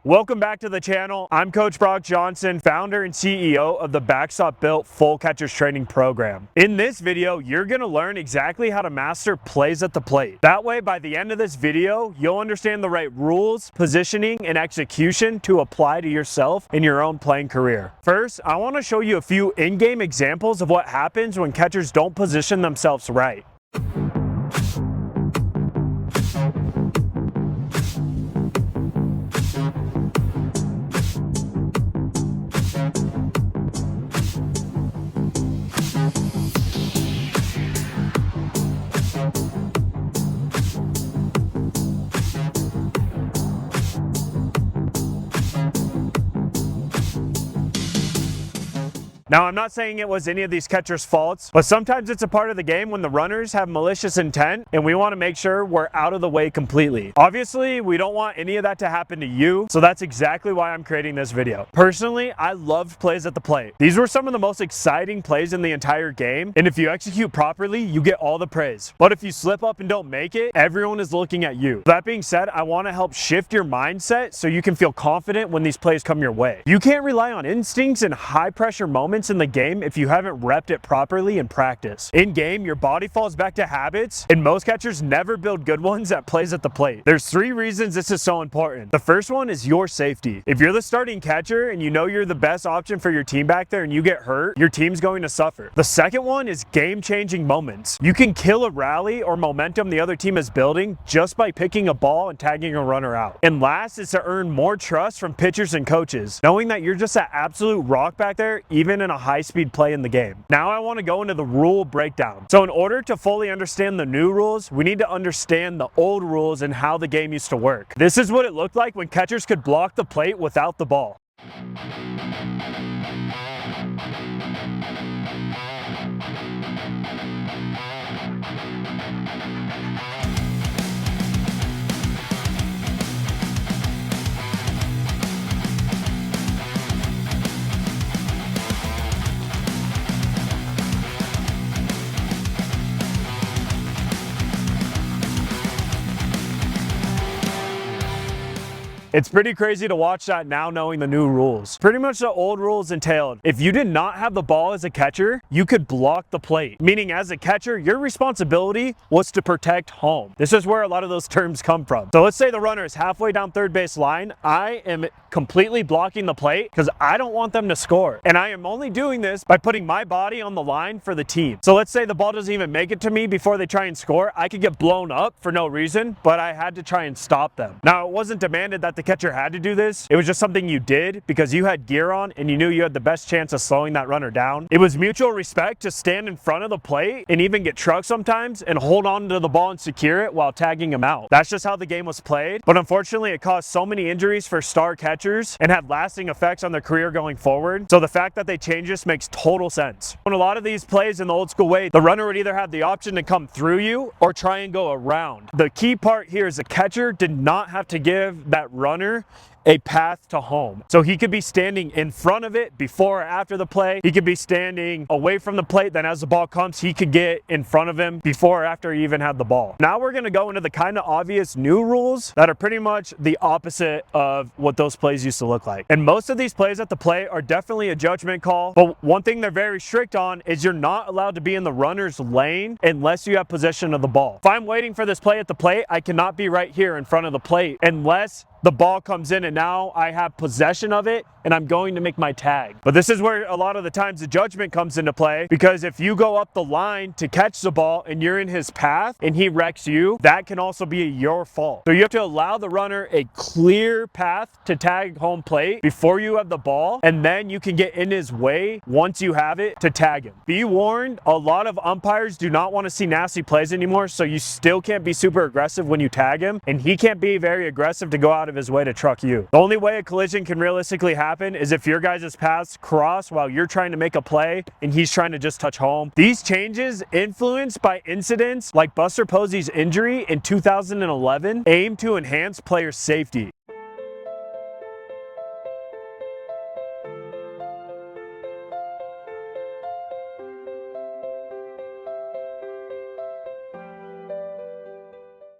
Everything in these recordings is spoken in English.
Welcome back to the channel. I'm Coach Brock Johnson, founder and CEO of the Backstop Built Full Catchers Training Program. In this video, you're going to learn exactly how to master plays at the plate. That way, by the end of this video, you'll understand the right rules, positioning, and execution to apply to yourself in your own playing career. First, I want to show you a few in-game examples of what happens when catchers don't position themselves right. Now, I'm not saying it was any of these catchers' faults, but sometimes it's a part of the game when the runners have malicious intent and we want to make sure we're out of the way completely. Obviously, we don't want any of that to happen to you, so that's exactly why I'm creating this video. Personally, I loved plays at the plate. These were some of the most exciting plays in the entire game, and if you execute properly, you get all the praise. But if you slip up and don't make it, everyone is looking at you. That being said, I want to help shift your mindset so you can feel confident when these plays come your way. You can't rely on instincts and high-pressure moments in the game if you haven't repped it properly in practice. In game, your body falls back to habits, and most catchers never build good ones at plays at the plate. There's 3 reasons this is so important. The first one is your safety. If you're the starting catcher and you know you're the best option for your team back there and you get hurt, your team's going to suffer. The second one is game-changing moments. You can kill a rally or momentum the other team is building just by picking a ball and tagging a runner out. And last is to earn more trust from pitchers and coaches, knowing that you're just an absolute rock back there even in a high-speed play in the game. Now I want to go into the rule breakdown. So in order to fully understand the new rules, we need to understand the old rules and how the game used to work. This is what it looked like when catchers could block the plate without the ball. It's pretty crazy to watch that now knowing the new rules. Pretty much the old rules entailed, if you did not have the ball as a catcher, you could block the plate. Meaning as a catcher, your responsibility was to protect home. This is where a lot of those terms come from. So let's say the runner is halfway down third base line. I am completely blocking the plate because I don't want them to score. And I am only doing this by putting my body on the line for the team. So let's say the ball doesn't even make it to me before they try and score. I could get blown up for no reason, but I had to try and stop them. Now, it wasn't demanded that the catcher had to do this. It was just something you did because you had gear on and you knew you had the best chance of slowing that runner down. It was mutual respect to stand in front of the plate and even get trucked sometimes and hold on to the ball and secure it while tagging him out. That's just how the game was played. But unfortunately, it caused so many injuries for star catchers and had lasting effects on their career going forward. So the fact that they changed this makes total sense. When a lot of these plays in the old school way, the runner would either have the option to come through you or try and go around. The key part here is the catcher did not have to give that runner a path to home. So he could be standing in front of it before or after the play. He could be standing away from the plate. Then as the ball comes, he could get in front of him before or after he even had the ball. Now we're gonna go into the kind of obvious new rules that are pretty much the opposite of what those plays used to look like. And most of these plays at the plate are definitely a judgment call. But one thing they're very strict on is you're not allowed to be in the runner's lane unless you have possession of the ball. If I'm waiting for this play at the plate, I cannot be right here in front of the plate unless the ball comes in and now I have possession of it and I'm going to make my tag. But this is where a lot of the times the judgment comes into play, because if you go up the line to catch the ball and you're in his path and he wrecks you, that can also be your fault. So you have to allow the runner a clear path to tag home plate before you have the ball, and then you can get in his way once you have it to tag him. Be warned, a lot of umpires do not want to see nasty plays anymore, so you still can't be super aggressive when you tag him, and he can't be very aggressive to go out of his way to truck you. The only way a collision can realistically happen is if your guys' paths cross while you're trying to make a play and he's trying to just touch home. These changes, influenced by incidents like Buster Posey's injury in 2011, aim to enhance player safety.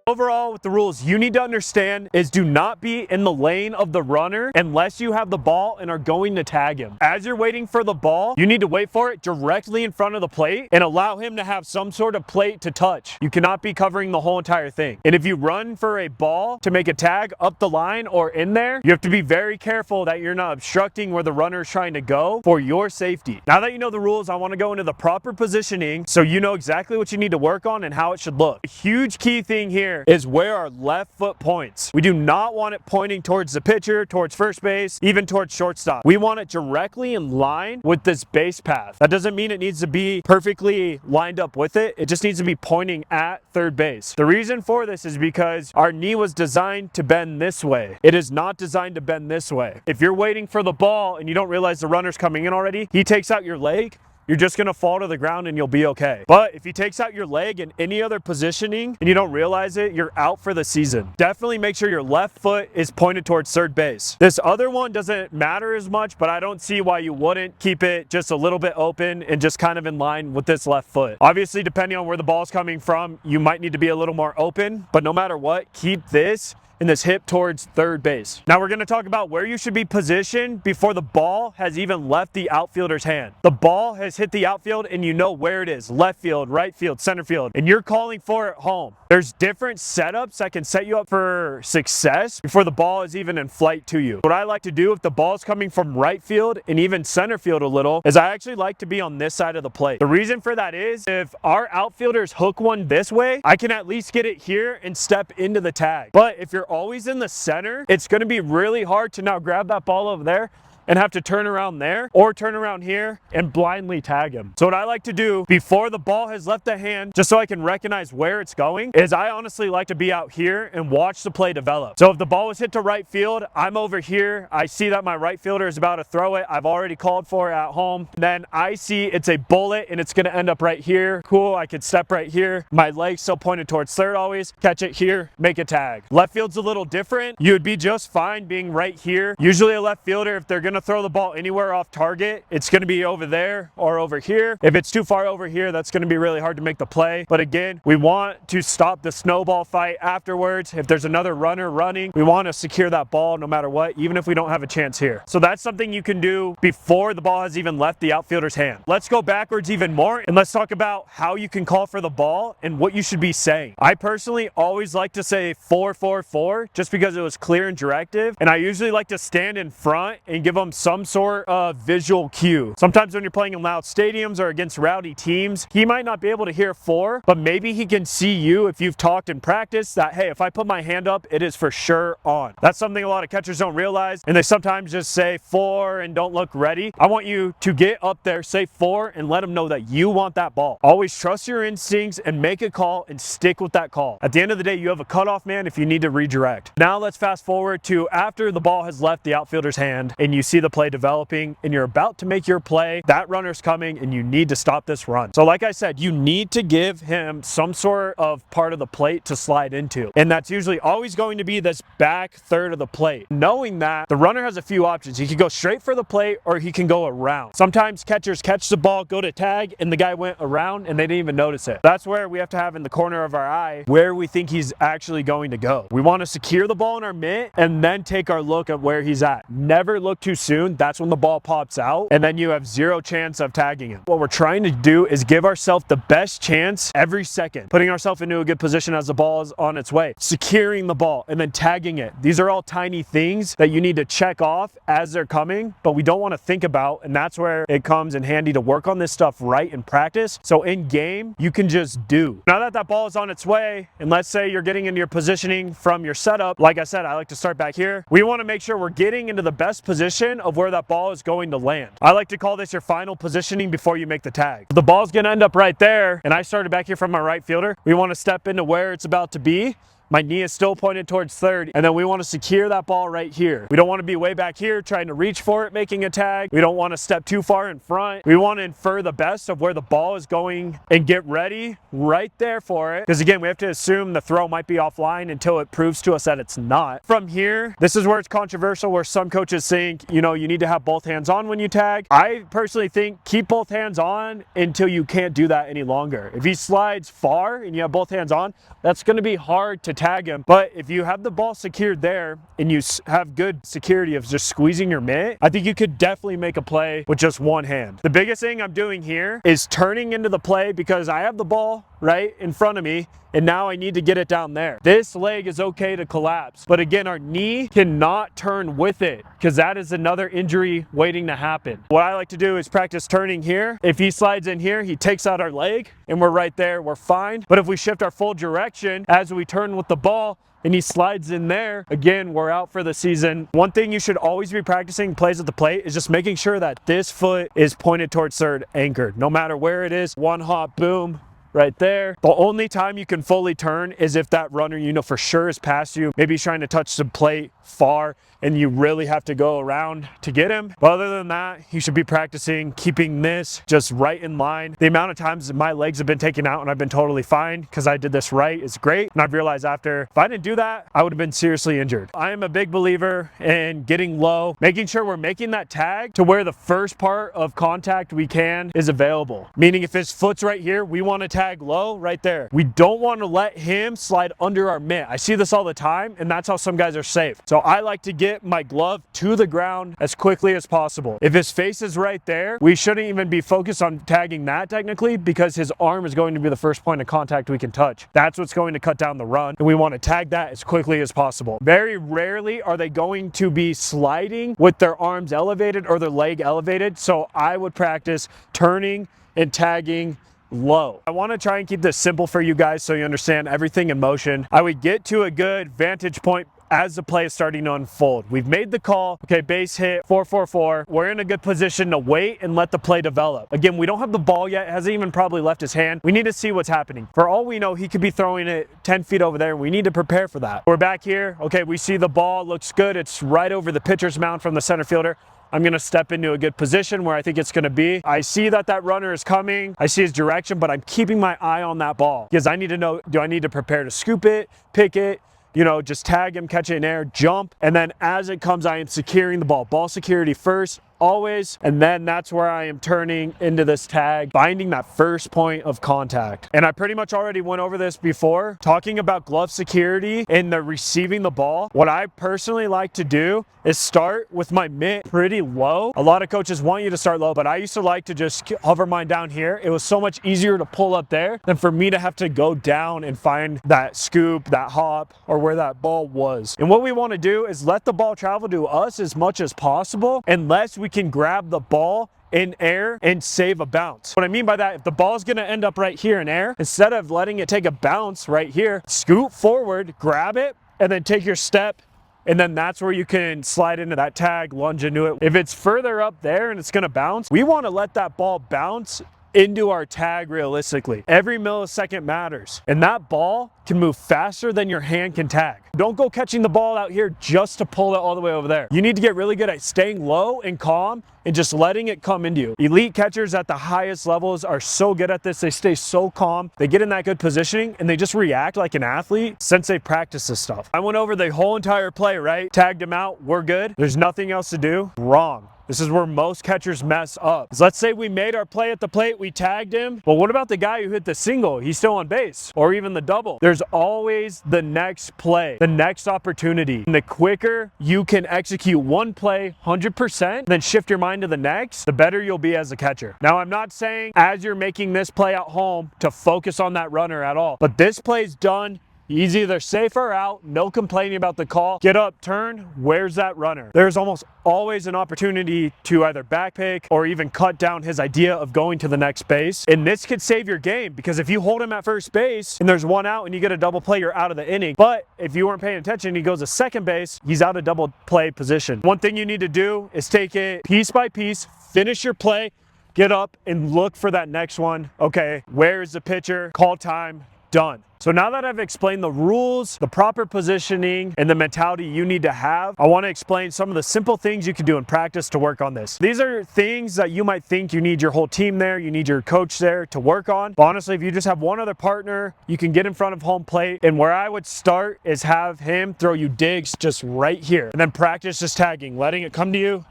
Overall, with the rules you need to understand is do not be in the lane of the runner unless you have the ball and are going to tag him. As you're waiting for the ball, you need to wait for it directly in front of the plate and allow him to have some sort of plate to touch. You cannot be covering the whole entire thing. And if you run for a ball to make a tag up the line or in there, you have to be very careful that you're not obstructing where the runner is trying to go for your safety. Now that you know the rules, I want to go into the proper positioning so you know exactly what you need to work on and how it should look. A huge key thing here is where our left foot points. We do not want it pointing towards the pitcher, towards first base, even towards shortstop. We want it directly in line with this base path. That doesn't mean it needs to be perfectly lined up with it. It just needs to be pointing at third base. The reason for this is because our knee was designed to bend this way. It is not designed to bend this way. If you're waiting for the ball and you don't realize the runner's coming in already, he takes out your leg, you're just gonna fall to the ground and you'll be okay. But if he takes out your leg in any other positioning and you don't realize it, you're out for the season. Definitely make sure your left foot is pointed towards third base. This other one doesn't matter as much, but I don't see why you wouldn't keep it just a little bit open and just kind of in line with this left foot. Obviously, depending on where the ball's coming from, you might need to be a little more open, but no matter what, keep this and this hip towards third base. Now we're going to talk about where you should be positioned before the ball has even left the outfielder's hand. The ball has hit the outfield and you know where it is: left field, right field, center field, and you're calling for it home. There's different setups that can set you up for success before the ball is even in flight to you. What I like to do if the ball is coming from right field and even center field a little is I actually like to be on this side of the plate. The reason for that is if our outfielders hook one this way, I can at least get it here and step into the tag. But if you're always in the center, it's going to be really hard to now grab that ball over there and have to turn around there or turn around here and blindly tag him. So what I like to do before the ball has left the hand, just so I can recognize where it's going, is I honestly like to be out here and watch the play develop. So if the ball was hit to right field, I'm over here. I see that my right fielder is about to throw it. I've already called for it at home. Then I see it's a bullet and it's gonna end up right here. Cool, I could step right here. My leg's still pointed towards third always. Catch it here, make a tag. Left field's a little different. You would be just fine being right here. Usually a left fielder, if they're gonna throw the ball anywhere off target, it's going to be over there or over here. If it's too far over here, that's going to be really hard to make the play. But again, we want to stop the snowball fight afterwards. If there's another runner running, we want to secure that ball no matter what, even if we don't have a chance here. So that's something you can do before the ball has even left the outfielder's hand. Let's go backwards even more and let's talk about how you can call for the ball and what you should be saying. I personally always like to say 4-4-4 just because it was clear and directive, and I usually like to stand in front and give them some sort of visual cue. Sometimes when you're playing in loud stadiums or against rowdy teams, he might not be able to hear 4, but maybe he can see you if you've talked in practice that, hey, if I put my hand up, it is for sure on. That's something a lot of catchers don't realize, and they sometimes just say 4 and don't look ready. I want you to get up there, say 4, and let them know that you want that ball. Always trust your instincts and make a call and stick with that call. At the end of the day, you have a cutoff man if you need to redirect. Now let's fast forward to after the ball has left the outfielder's hand and you see the play developing and you're about to make your play. That runner's coming and you need to stop this run. So like I said, you need to give him some sort of part of the plate to slide into, and that's usually always going to be this back third of the plate. Knowing that the runner has a few options, he can go straight for the plate or he can go around. Sometimes catchers catch the ball, go to tag, and the guy went around and they didn't even notice it. That's where we have to have in the corner of our eye where we think he's actually going to go. We want to secure the ball in our mitt and then take our look at where he's at. Never look too soon. That's when the ball pops out and then you have zero chance of tagging him. What we're trying to do is give ourselves the best chance every second, putting ourselves into a good position as the ball is on its way, securing the ball and then tagging it. These are all tiny things that you need to check off as they're coming, but we don't want to think about, and that's where it comes in handy to work on this stuff right in practice. So in game, you can just do. Now that that ball is on its way, and let's say you're getting into your positioning from your setup, like I said, I like to start back here. We want to make sure we're getting into the best position of where that ball is going to land. I like to call this your final positioning before you make the tag. The ball's going to end up right there, and I started back here from my right fielder. We want to step into where it's about to be. My knee is still pointed towards third, and then we want to secure that ball right here. We don't want to be way back here trying to reach for it, making a tag. We don't want to step too far in front. We want to infer the best of where the ball is going and get ready right there for it. Because again, we have to assume the throw might be offline until it proves to us that it's not. From here, this is where it's controversial, where some coaches think, you know, you need to have both hands on when you tag. I personally think keep both hands on until you can't do that any longer. If he slides far and you have both hands on, that's going to be hard to tag him. But if you have the ball secured there and you have good security of just squeezing your mitt, I think you could definitely make a play with just one hand. The biggest thing I'm doing here is turning into the play because I have the ball right in front of me and now I need to get it down there. This leg is okay to collapse, but again, our knee cannot turn with it because that is another injury waiting to happen. What I like to do is practice turning here. If he slides in here, he takes out our leg and we're right there, we're fine. But if we shift our full direction as we turn with the ball and he slides in there, again, we're out for the season. One thing you should always be practicing plays at the plate is just making sure that this foot is pointed towards third, anchored. No matter where it is, one hop, boom, right there. The only time you can fully turn is if that runner you know for sure is past you. Maybe he's trying to touch the plate far and you really have to go around to get him. But other than that, you should be practicing keeping this just right in line. The amount of times that my legs have been taken out and I've been totally fine because I did this right is great. And I've realized after, if I didn't do that, I would have been seriously injured. I am a big believer in getting low, making sure we're making that tag to where the first part of contact we can is available. Meaning if his foot's right here, we want to tag low right there. We don't want to let him slide under our mitt. I see this all the time and that's how some guys are safe. So I like to get my glove to the ground as quickly as possible. If his face is right there, we shouldn't even be focused on tagging that technically because his arm is going to be the first point of contact we can touch. That's what's going to cut down the run and we want to tag that as quickly as possible. Very rarely are they going to be sliding with their arms elevated or their leg elevated. So I would practice turning and tagging low. I want to try and keep this simple for you guys so you understand everything in motion. I would get to a good vantage point as the play is starting to unfold. We've made the call. Okay, base hit, 4-4-4. We're in a good position to wait and let the play develop. Again, we don't have the ball yet. It hasn't even probably left his hand. We need to see what's happening. For all we know, he could be throwing it 10 feet over there. We need to prepare for that. We're back here. Okay, we see the ball. Looks good. It's right over the pitcher's mound from the center fielder. I'm going to step into a good position where I think it's going to be. I see that that runner is coming. I see his direction, but I'm keeping my eye on that ball because I need to know, do I need to prepare to scoop it, pick it, you know, just tag him, catch it in air, jump. And then as it comes, I am securing the ball. Ball security first, always. And then that's where I am turning into this tag, finding that first point of contact. And I pretty much already went over this before, talking about glove security and the receiving the ball. What I personally like to do is start with my mitt pretty low. A lot of coaches want you to start low, but I used to like to just hover mine down here. It was so much easier to pull up there than for me to have to go down and find that scoop, that hop, or where that ball was. And what we want to do is let the ball travel to us as much as possible unless we can grab the ball in air and save a bounce. What I mean by that, if the ball is going to end up right here in air, instead of letting it take a bounce right here, scoot forward, grab it, and then take your step. And then that's where you can slide into that tag, lunge into it. If it's further up there and it's going to bounce, we want to let that ball bounce into our tag realistically. Every millisecond matters. And that ball can move faster than your hand can tag. Don't go catching the ball out here just to pull it all the way over there. You need to get really good at staying low and calm and just letting it come into you. Elite catchers at the highest levels are so good at this. They stay so calm. They get in that good positioning and they just react like an athlete since they practice this stuff. I went over the whole entire play, right? Tagged him out. We're good. There's nothing else to do. Wrong. This is where most catchers mess up. So let's say we made our play at the plate, we tagged him. But what about the guy who hit the single? He's still on base, or even the double. There's always the next play, the next opportunity. And the quicker you can execute one play 100%, then shift your mind to the next, the better you'll be as a catcher. Now, I'm not saying as you're making this play at home to focus on that runner at all, but this play's done. He's either safe or out, no complaining about the call. Get up, turn, where's that runner? There's almost always an opportunity to either backpick or even cut down his idea of going to the next base. And this could save your game because if you hold him at first base and there's one out and you get a double play, you're out of the inning. But if you weren't paying attention, he goes to second base, he's out of double play position. One thing you need to do is take it piece by piece, finish your play, get up and look for that next one. Okay, where's the pitcher? Call time, done. So now that I've explained the rules, the proper positioning, and the mentality you need to have, I want to explain some of the simple things you can do in practice to work on this. These are things that you might think you need your whole team there, you need your coach there to work on. But honestly, if you just have one other partner, you can get in front of home plate. And where I would start is have him throw you digs just right here. And then practice just tagging, letting it come to you.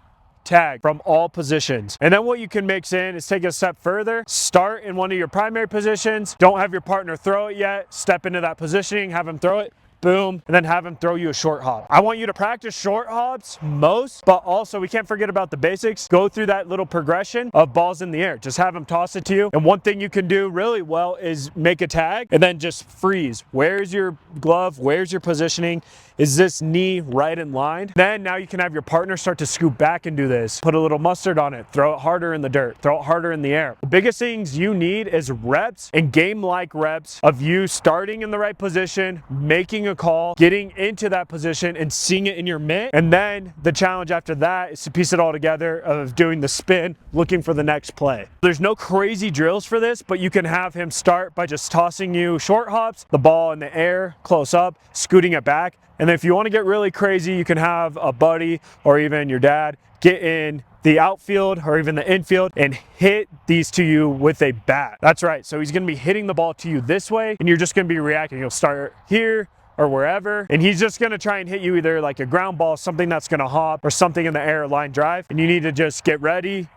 Tag from all positions. And then what you can mix in is take it a step further, start in one of your primary positions, don't have your partner throw it yet, step into that positioning, have him throw it, boom, and then have him throw you a short hop. I want you to practice short hops most, but also we can't forget about the basics. Go through that little progression of balls in the air. Just have him toss it to you. And one thing you can do really well is make a tag and then just freeze. Where's your glove? Where's your positioning? Is this knee right in line? Then now you can have your partner start to scoop back and do this. Put a little mustard on it. Throw it harder in the dirt. Throw it harder in the air. The biggest things you need is reps and game-like reps of you starting in the right position, making a call, getting into that position and seeing it in your mitt. And then the challenge after that is to piece it all together of doing the spin, looking for the next play. There's no crazy drills for this, but you can have him start by just tossing you short hops, the ball in the air, close up, scooting it back. And then if you want to get really crazy, you can have a buddy or even your dad get in the outfield or even the infield and hit these to you with a bat. That's right. So he's going to be hitting the ball to you this way and you're just going to be reacting. You'll start here or wherever, and he's just going to try and hit you either like a ground ball, something that's going to hop, or something in the air, line drive. And you need to just get ready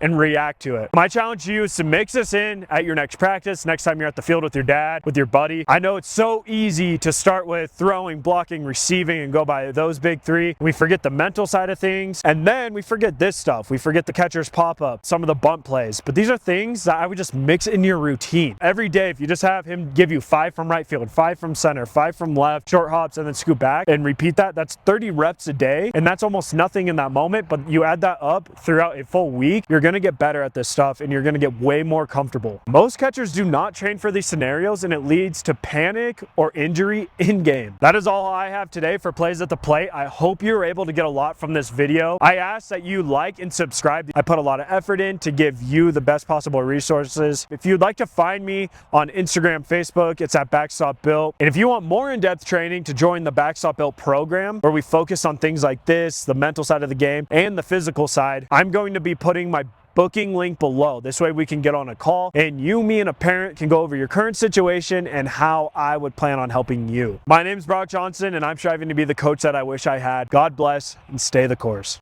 and react to it. My challenge to you is to mix this in at your next practice, next time you're at the field with your dad, with your buddy. I know it's so easy to start with throwing, blocking, receiving, and go by those big three. We forget the mental side of things, and then we forget this stuff. We forget the catcher's pop-up, some of the bunt plays, but these are things that I would just mix in your routine. Every day, if you just have him give you 5 from right field, 5 from center, 5 from left, short hops, and then scoop back, and repeat that, that's 30 reps a day, and that's almost nothing in that moment, but you add that up throughout a full week, you're gonna get better at this stuff and you're gonna get way more comfortable. Most catchers do not train for these scenarios and it leads to panic or injury in game. That is all I have today for Plays at the Plate. I hope you're able to get a lot from this video. I ask that you like and subscribe. I put a lot of effort in to give you the best possible resources. If you'd like to find me on Instagram, Facebook, it's at Backstop Built. And if you want more in-depth training to join the Backstop Built program, where we focus on things like this, the mental side of the game and the physical side, I'm going to be putting my booking link below. This way we can get on a call and you, me, and a parent can go over your current situation and how I would plan on helping you. My name is Brock Johnson and I'm striving to be the coach that I wish I had. God bless and stay the course.